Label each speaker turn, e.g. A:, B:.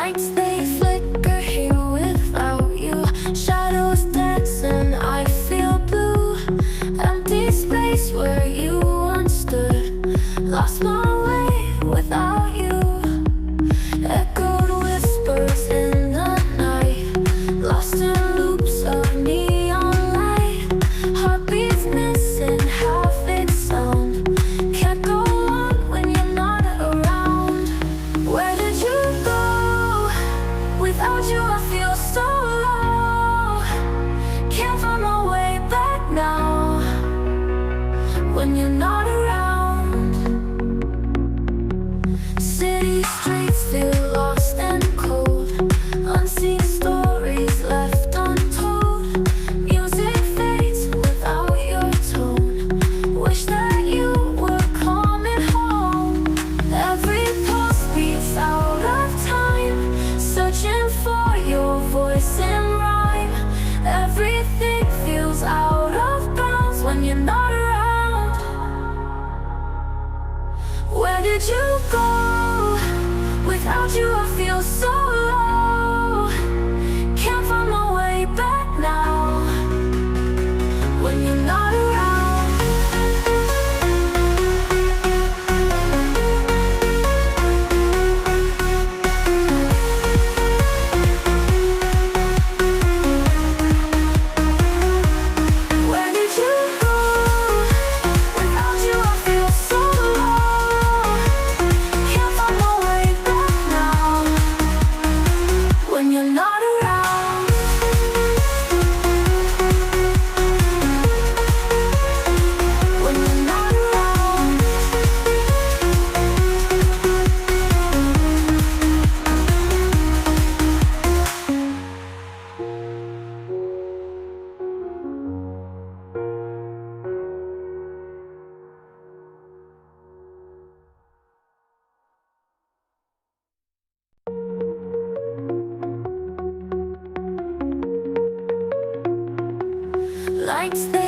A: Lights they flicker here without you. Shadows dance and I feel blue. Empty space where you once stood. Lost my way without you. Echoed whispers in the night. Lost in loops of neon light. Heartbeats missing half its sound. Can't go on when you're not around. Where did you go? Without you I feel so low. Can't find my way back now. When you're not around. City streets feel lost and cold. Unseen stories left untold. Music fades without your tone. Wish that you were coming home. Every pulse beats out of time. Searching for your voice in rhyme. Everything feels out of bounds when you're not around. Where did you go? Without you I feel so low. Can't find my way back now. When you're not around. Where did you go? Without you I feel so low. Can't find my way back now. When you're not around. When you're not around. Lights they